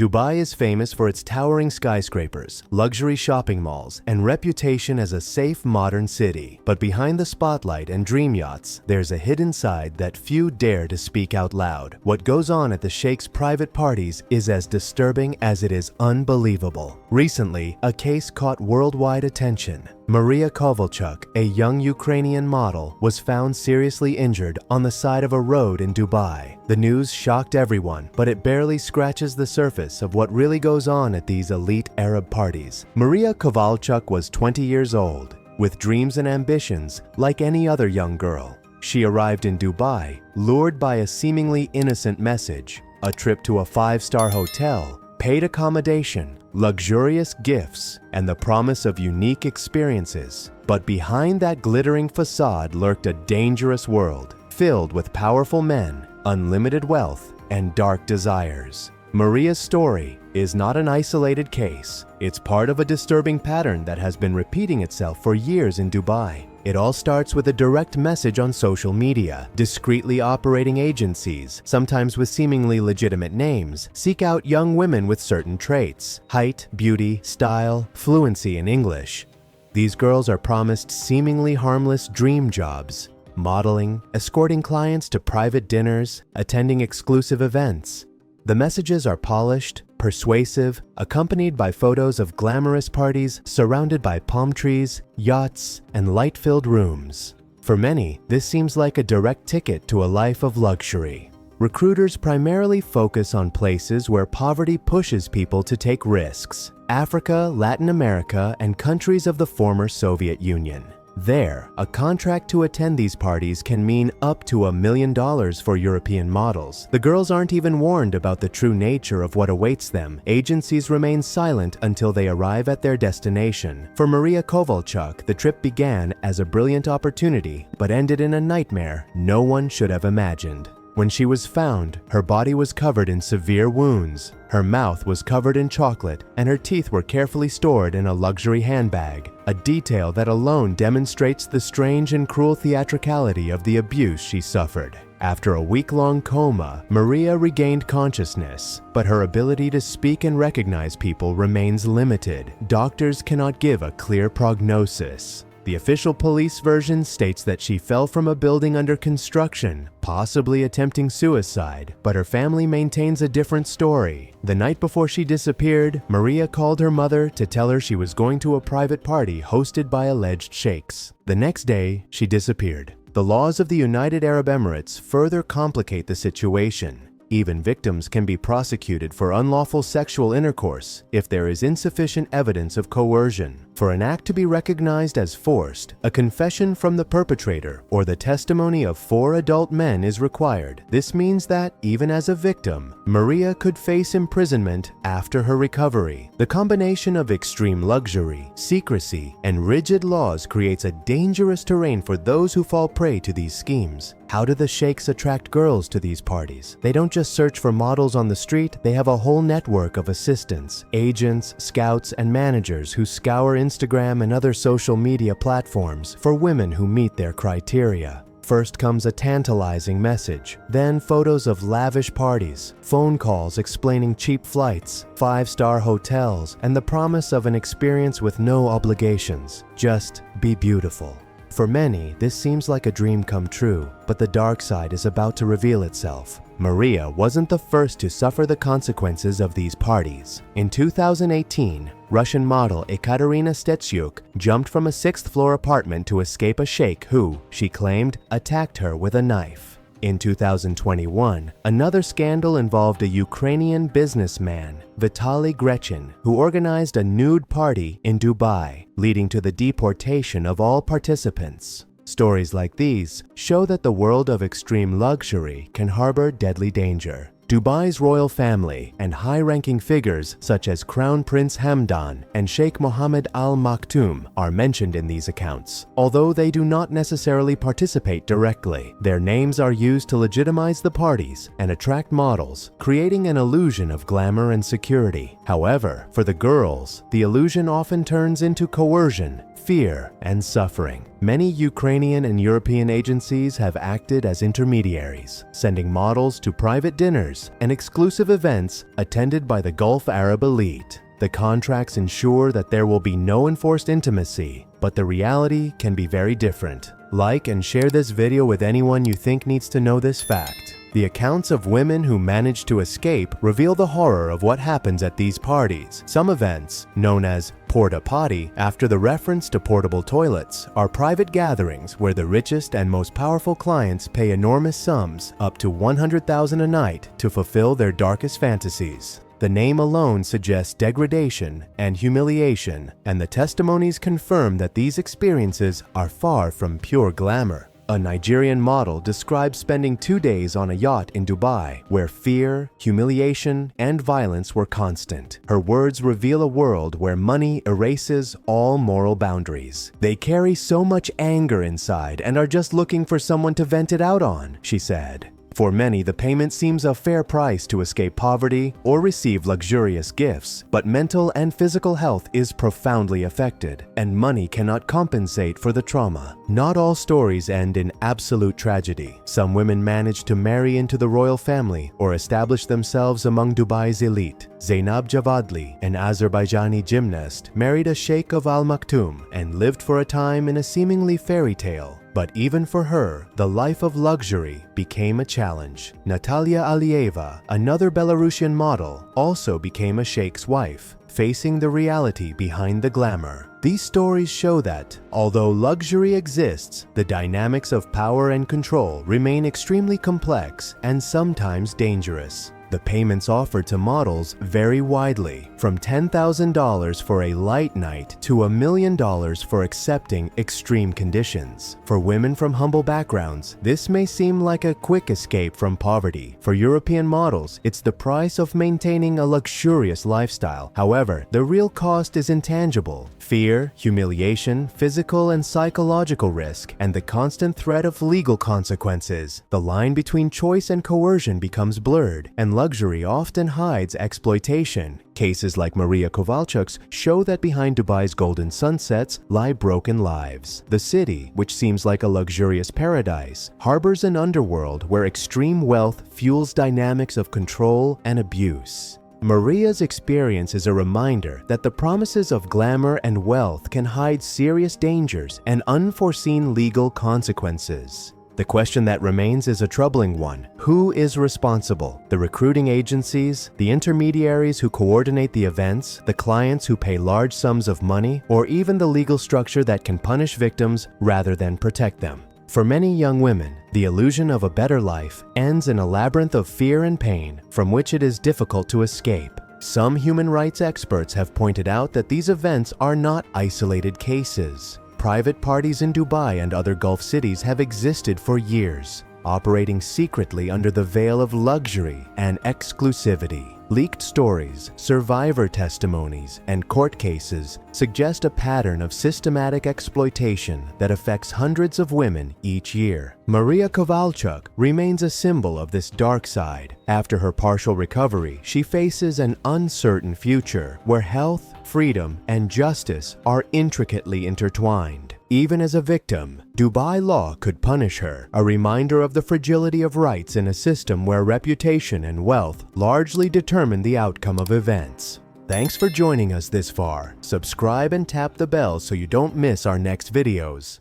Dubai is famous for its towering skyscrapers, luxury shopping malls, and reputation as a safe, modern city. But behind the spotlight and dream yachts, there's a hidden side that few dare to speak out loud. What goes on at the Sheikh's private parties is as disturbing as it is unbelievable. Recently, a case caught worldwide attention. Maria Kovalchuk, a young Ukrainian model, was found seriously injured on the side of a road in Dubai. The news shocked everyone, but it barely scratches the surface of what really goes on at these elite Arab parties. Maria Kovalchuk was 20 years old, with dreams and ambitions like any other young girl. She arrived in Dubai, lured by a seemingly innocent message, a trip to a five-star hotel, paid accommodation, luxurious gifts, and the promise of unique experiences. But behind that glittering facade lurked a dangerous world, filled with powerful men, unlimited wealth, and dark desires. Maria's story is not an isolated case. It's part of a disturbing pattern that has been repeating itself for years in Dubai. It all starts with a direct message on social media. Discreetly operating agencies, sometimes with seemingly legitimate names, seek out young women with certain traits: height, beauty, style, fluency in English. These girls are promised seemingly harmless dream jobs: modeling, escorting clients to private dinners, attending exclusive events. The messages are polished, persuasive, accompanied by photos of glamorous parties surrounded by palm trees, yachts, and light-filled rooms. For many, this seems like a direct ticket to a life of luxury. Recruiters primarily focus on places where poverty pushes people to take risks: Africa, Latin America, and countries of the former Soviet Union. There, a contract to attend these parties can mean up to $1 million for European models. The girls aren't even warned about the true nature of what awaits them. Agencies remain silent until they arrive at their destination. For Maria Kovalchuk, the trip began as a brilliant opportunity, but ended in a nightmare no one should have imagined. When she was found, her body was covered in severe wounds. Her mouth was covered in chocolate, and her teeth were carefully stored in a luxury handbag, a detail that alone demonstrates the strange and cruel theatricality of the abuse she suffered. After a week-long coma, Maria regained consciousness, but her ability to speak and recognize people remains limited. Doctors cannot give a clear prognosis. The official police version states that she fell from a building under construction, possibly attempting suicide, but her family maintains a different story. The night before she disappeared, Maria called her mother to tell her she was going to a private party hosted by alleged sheikhs. The next day, she disappeared. The laws of the United Arab Emirates further complicate the situation. Even victims can be prosecuted for unlawful sexual intercourse if there is insufficient evidence of coercion. For an act to be recognized as forced, a confession from the perpetrator or the testimony of 4 adult men is required. This means that, even as a victim, Maria could face imprisonment after her recovery. The combination of extreme luxury, secrecy, and rigid laws creates a dangerous terrain for those who fall prey to these schemes. How do the sheikhs attract girls to these parties? They don't just search for models on the street, they have a whole network of assistants, agents, scouts, and managers who scour Instagram and other social media platforms for women who meet their criteria. First comes a tantalizing message, then photos of lavish parties, phone calls explaining cheap flights, 5-star hotels, and the promise of an experience with no obligations. Just be beautiful. For many, this seems like a dream come true, but the dark side is about to reveal itself. Maria wasn't the first to suffer the consequences of these parties. In 2018, Russian model Ekaterina Stechuk jumped from a 6th-floor apartment to escape a sheikh who, she claimed, attacked her with a knife. In 2021, another scandal involved a Ukrainian businessman, Vitaly Grechin, who organized a nude party in Dubai, leading to the deportation of all participants. Stories like these show that the world of extreme luxury can harbor deadly danger. Dubai's royal family and high-ranking figures such as Crown Prince Hamdan and Sheikh Mohammed Al Maktoum are mentioned in these accounts. Although they do not necessarily participate directly, their names are used to legitimize the parties and attract models, creating an illusion of glamour and security. However, for the girls, the illusion often turns into coercion, fear, and suffering. Many Ukrainian and European agencies have acted as intermediaries, sending models to private dinners dinners, and exclusive events attended by the Gulf Arab elite. The contracts ensure that there will be no enforced intimacy, but the reality can be very different. Like and share this video with anyone you think needs to know this fact. The accounts of women who manage to escape reveal the horror of what happens at these parties. Some events, known as porta potty, after the reference to portable toilets, are private gatherings where the richest and most powerful clients pay enormous sums, up to $100,000 a night, to fulfill their darkest fantasies. The name alone suggests degradation and humiliation, and the testimonies confirm that these experiences are far from pure glamour. A Nigerian model describes spending 2 days on a yacht in Dubai, where fear, humiliation, and violence were constant. Her words reveal a world where money erases all moral boundaries. They carry so much anger inside and are just looking for someone to vent it out on, she said. For many, the payment seems a fair price to escape poverty or receive luxurious gifts, but mental and physical health is profoundly affected, and money cannot compensate for the trauma. Not all stories end in absolute tragedy. Some women manage to marry into the royal family or establish themselves among Dubai's elite. Zainab Javadli, an Azerbaijani gymnast, married a sheikh of Al Maktoum and lived for a time in a seemingly fairy tale. But even for her, the life of luxury became a challenge. Natalia Alieva, another Belarusian model, also became a sheikh's wife, facing the reality behind the glamour. These stories show that, although luxury exists, the dynamics of power and control remain extremely complex and sometimes dangerous. The payments offered to models vary widely, from $10,000 for a light night to $1 million for accepting extreme conditions. For women from humble backgrounds, this may seem like a quick escape from poverty. For European models, it's the price of maintaining a luxurious lifestyle. However, the real cost is intangible. Fear, humiliation, physical and psychological risk, and the constant threat of legal consequences. The line between choice and coercion becomes blurred, and luxury often hides exploitation. Cases like Maria Kowalczuk's show that behind Dubai's golden sunsets lie broken lives. The city, which seems like a luxurious paradise, harbors an underworld where extreme wealth fuels dynamics of control and abuse. Maria's experience is a reminder that the promises of glamour and wealth can hide serious dangers and unforeseen legal consequences. The question that remains is a troubling one. Who is responsible? The recruiting agencies, the intermediaries who coordinate the events, the clients who pay large sums of money, or even the legal structure that can punish victims rather than protect them? For many young women, the illusion of a better life ends in a labyrinth of fear and pain from which it is difficult to escape. Some human rights experts have pointed out that these events are not isolated cases. Private parties in Dubai and other Gulf cities have existed for years, operating secretly under the veil of luxury and exclusivity. Leaked stories, survivor testimonies, and court cases suggest a pattern of systematic exploitation that affects hundreds of women each year. Maria Kowalczuk remains a symbol of this dark side. After her partial recovery, she faces an uncertain future where health, freedom, and justice are intricately intertwined. Even as a victim, Dubai law could punish her, a reminder of the fragility of rights in a system where reputation and wealth largely determine the outcome of events. Thanks for joining us this far. Subscribe and tap the bell so you don't miss our next videos.